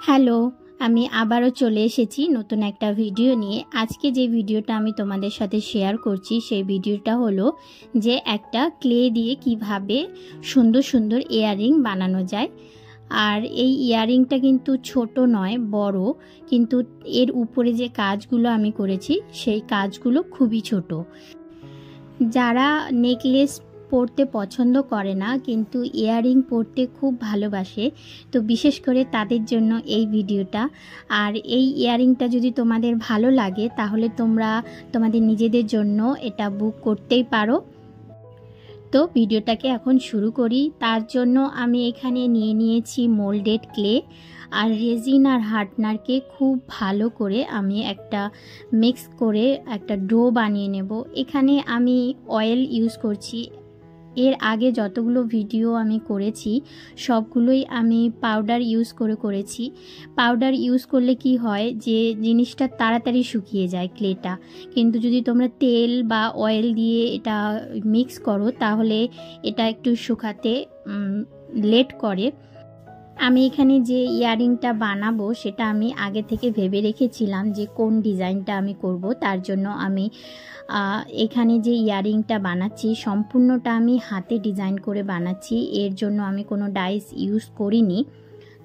Hello, আমি আবারও চলে এসেছি নতুন একটা ভিডিও নিয়ে। আজকে যে ভিডিওটা আমি তোমাদের সাথে শেয়ার করছি সেই ভিডিওটা হলো যে একটা ক্লে দিয়ে কিভাবে সুন্দর সুন্দর ইয়াররিং বানানো যায়। আর এই ইয়াররিংটা কিন্তু ছোট নয়, বড়, কিন্তু এর উপরে যে কাজগুলো আমি করেছি সেই কাজগুলো খুবই ছোট। যারা নেকলেস পরতে পছন্দ করে না কিন্তু ইয়াররিং পরতে খুব ভালোবাসে, তো বিশেষ করে তাদের জন্য এই ভিডিওটা। আর এই ইয়াররিংটা যদি তোমাদের ভালো লাগে তাহলে তোমরা তোমাদের নিজেদের জন্য এটা বুক করতেই পারো। তো ভিডিওটাকে এখন শুরু করি। তার জন্য আমি এখানে নিয়ে নিয়েছি মোল্ডেড ক্লে আর রেজিন আর হার্ডনারকে খুব ভালো করে আমি একটা মিক্স করে একটা ডো বানিয়ে নেব। এখানে আমি অয়েল ইউজ করছি। এর আগে যতগুলো ভিডিও আমি করেছি সবগুলোই আমি পাউডার ইউজ করেছি। পাউডার ইউজ করলে কি হয় যে জিনিসটা তাড়াতাড়ি শুকিয়ে যায় ক্লেটা, কিন্তু যদি তোমরা তেল বা অয়েল দিয়ে এটা মিক্স করো তাহলে এটা একটু শুকাতে লেট করে। আমি এখানে যে ইয়াররিংটা বানাবো সেটা আমি আগে থেকে ভেবে রেখেছিলাম যে কোন ডিজাইনটা আমি করব। তার জন্য আমি এখানে যে ইয়াররিংটা বানাচ্ছি সম্পূর্ণটা আমি হাতে ডিজাইন করে বানাচ্ছি, এর জন্য আমি কোনো ডাইস ইউজ করিনি।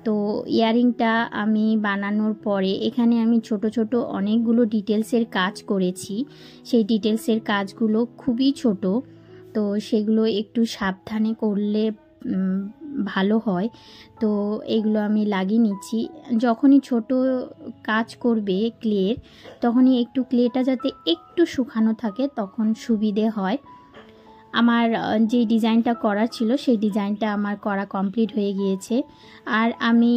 তো ইয়াররিংটা আমি বানানোর পরে এখানে আমি ছোট ছোট অনেকগুলো ডিটেলসের কাজ করেছি। সেই ডিটেলসের কাজগুলো খুবই ছোট, তো সেগুলো একটু সাবধানে করলে ভালো হয়। তো এগুলো আমি লাগিয়ে নিচ্ছি। যখনই ছোট কাজ করবে ক্লের তখনই একটু ক্লেটা যাতে একটু শুকানো থাকে তখন সুবিধে হয়। আমার যে ডিজাইনটা করা ছিল সেই ডিজাইনটা আমার করা কমপ্লিট হয়ে গিয়েছে। আর আমি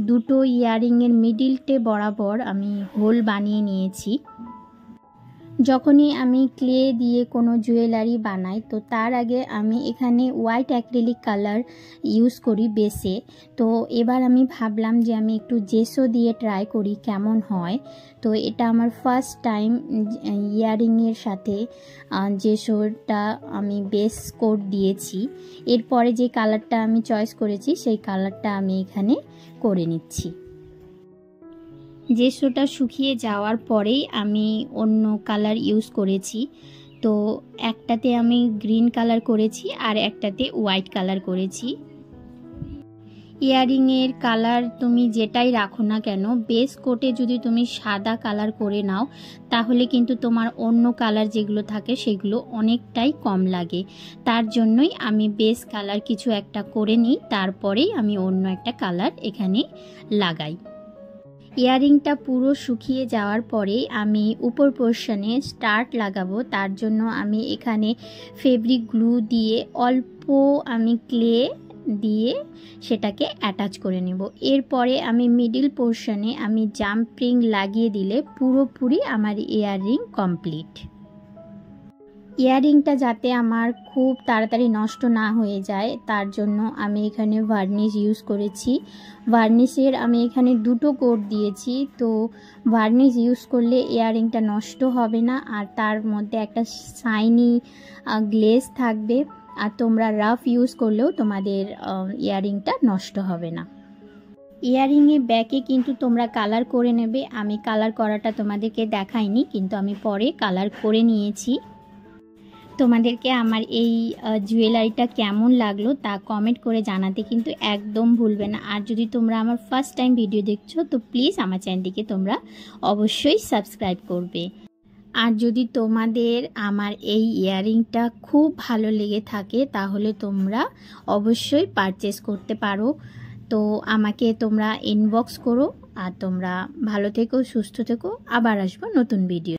দুটো ইয়াররিংয়ের মিডিলটে বরাবর আমি হোল বানিয়ে নিয়েছি। যখনই আমি ক্লে দিয়ে কোনো জুয়েলারি বানাই তো তার আগে আমি এখানে হোয়াইট অ্যাক্রিলিক কালার ইউজ করি বেসে। তো এবার আমি ভাবলাম যে আমি একটু জেসো দিয়ে ট্রাই করি কেমন হয়। তো এটা আমার ফার্স্ট টাইম ইয়াররিংয়ের সাথে জেসোটা আমি বেস কোট দিয়েছি। এরপরে যে কালারটা আমি চয়েস করেছি সেই কালারটা আমি এখানে করে নিচ্ছি। জেসোটা শুকিয়ে যাওয়ার পরেই আমি অন্য কালার ইউজ করেছি। তো একটাতে আমি গ্রিন কালার করেছি আর একটাতে হোয়াইট কালার করেছি। ইয়াররিংয়ের কালার তুমি যেটাই রাখো না কেন, বেস কোটে যদি তুমি সাদা কালার করে নাও তাহলে কিন্তু তোমার অন্য কালার যেগুলো থাকে সেগুলো অনেকটাই কম লাগে। তার জন্যই আমি বেস কালার কিছু একটা করে নিই, তারপরেই আমি অন্য একটা কালার এখানে লাগাই। ইয়াররিংটা পুরো শুকিয়ে যাওয়ার পরে আমি উপর পোর্শনে স্টার্ট লাগাবো। তার জন্য আমি এখানে ফেব্রিক গ্লু দিয়ে অল্প আমি ক্লে দিয়ে সেটাকে অ্যাটাচ করে নেব। এরপরে আমি মিডিল পোর্শনে আমি জাম্পিং লাগিয়ে দিলে পুরোপুরি আমার ইয়াররিং কমপ্লিট। ইয়াররিংটা যাতে আমার খুব তাড়াতাড়ি নষ্ট না হয়ে যায় তার জন্য আমি এখানে ভার্নিশ ইউজ করেছি। ভার্নিশের আমি এখানে দুটো কোট দিয়েছি। তো ভার্নিশ ইউজ করলে ইয়াররিংটা নষ্ট হবে না আর তার মধ্যে একটা শাইনি গ্লেজ থাকবে। আর তোমরা রাফ ইউজ করলেও তোমাদের ইয়াররিংটা নষ্ট হবে না। ইয়াররিংয়ে ব্যাকে কিন্তু তোমরা কালার করে নেবে। আমি কালার করাটা তোমাদেরকে দেখাইনি, কিন্তু আমি পরে কালার করে নিয়েছি। তোমাদেরকে আমার এই জুয়েলারিটা কেমন লাগলো তা কমেন্ট করে জানাতে কিন্তু একদম ভুলবে না। আর যদি তোমরা আমার ফার্স্ট টাইম ভিডিও দেখছো তো প্লিজ আমার চ্যানেলটিকে তোমরা অবশ্যই সাবস্ক্রাইব করবে। আর যদি তোমাদের আমার এই ইয়াররিংটা খুব ভালো লেগে থাকে তাহলে তোমরা অবশ্যই পারচেস করতে পারো। তো আমাকে তোমরা ইনবক্স করো। আর তোমরা ভালো থেকো, সুস্থ থেকো। আবার আসবো নতুন ভিডিও।